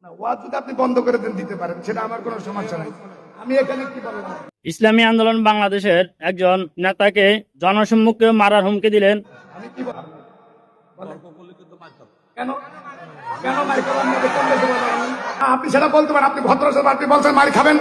না, ওয়াজ যদি আপনি বন্ধ করে দেন দিতে পারেন, সেটা আমার কোনো সমস্যা নাই। আমি এখানে কি বলবো? ইসলামী আন্দোলন বাংলাদেশের একজন নেতাকে জনসম্মুখে মারার হুমকি দিলেন। আমি কি বলবো? কেন কেন মার খাবেন না? কোন দেশে বলেন? আপনি সেটা বলতে পারেন। আপনি ভদ্র সাহেব, আপনি বলছেন মার খাবেন।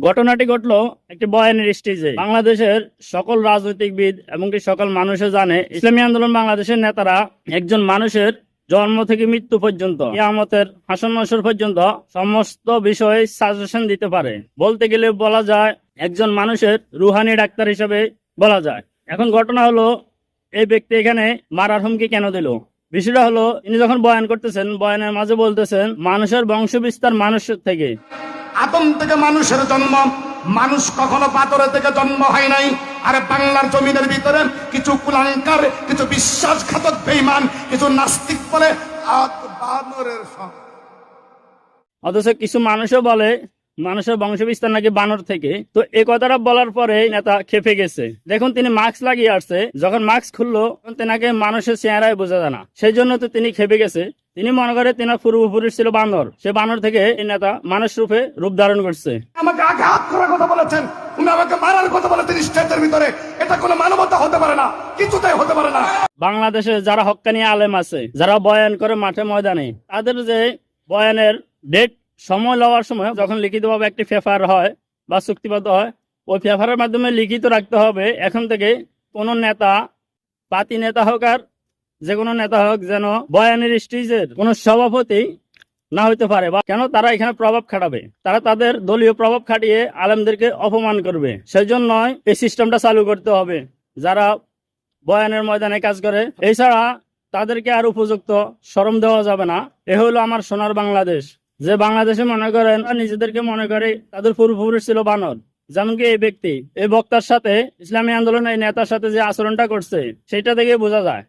ঘটনাটি ঘটলো একটি বয়ানের স্টেজে। বাংলাদেশের সকল রাজনৈতিকবিদ এমনকি সকল মানুষে জানে ইসলামী আন্দোলন বাংলাদেশের নেতারা একজন মানুষের জন্ম থেকে মৃত্যু পর্যন্ত, কিয়ামতের হাসর নাসর পর্যন্ত সমস্ত বিষয়ে সাজেশন দিতে পারে। বলতে গেলে বলা যায় একজন মানুষের রুহানি ডাক্তার হিসেবে বলা যায়। এখন ঘটনা হলো, এই ব্যক্তি এখানে মারার হুমকি কেন দিল? বিষয়টা হলো, তিনি যখন বয়ান করতেছেন, বয়ানের মাঝে বলতেছেন মানুষের বংশ বিস্তার মানুষের থেকে। আদম থেকে মানুষের জন্ম, মানুষ কখনো পাথরে থেকে জন্ম হয় নাই। আর বাংলার জমিনের ভিতরে কিছু কুলাঙ্কার, কিছু বিশ্বাসঘাতক বেঈমান, কিছু নাস্তিক বলে বানরের সঙ্গ। অথচ কিছু মানুষও বলে মানুষের বংশ বিস্তার নাকি বানর থেকে। তো এই কথাটা বলার পরে নেতা খেপে গেছে। দেখুন, তিনি মাস্ক লাগিয়ে আসছে, যখন মাস্ক খুললো তখন তেনাকে মানুষের চেহারায় বোঝা যায় না। সেই জন্য তো তিনি খেপে গেছে। তিনি মনে করে তেনার পূর্বপুরুষ ছিল বানর, সে বানর থেকে এই নেতা মানুষ রূপে রূপ ধারণ করছে। আমাকে আঘাত করার কথা বলেছেন, উনি আমাকে মারার কথা বলেছেন স্টেজের ভিতরে। এটা কোনো মানবতা হতে পারে না, কিছুতেই হতে পারে না। বাংলাদেশে যারা হক্কানি আলেম আছে, যারা বয়ান করে মাঠে ময়দানে, তাদের যে বয়ানের ডেট সময় লওয়ার সময় যখন লিখিতভাবে একটি পেপার হয় বা চুক্তিবদ্ধ হয়, ওই পেপারের মাধ্যমে লিখিত রাখতে হবে এখন থেকে কোনো নেতা, পাতি নেতা হোক আর যে কোনো নেতা হোক, যেন বয়ানের স্টেজের কোনো সভাপতি না হইতে পারে। বা কেন তারা এখানে প্রভাব খাটাবে, তারা তাদের দলীয় প্রভাব খাটিয়ে আলেমদেরকে অপমান করবে। সেই জন্যই এই সিস্টেমটা চালু করতে হবে। যারা বয়ানের ময়দানে কাজ করে, এছাড়া তাদেরকে আর উপযুক্ত শরম দেওয়া যাবে না। এ হলো আমার সোনার বাংলাদেশ, যে বাংলাদেশে মনে করেন নিজেদেরকে মনে করে তাদের পূর্বপুরুষ ছিল বানর। যেমনকি এই ব্যক্তি, এই বক্তার সাথে, ইসলামী আন্দোলনের এই নেতার সাথে যে আচরণটা করছে, সেটা থেকে বোঝা যায়।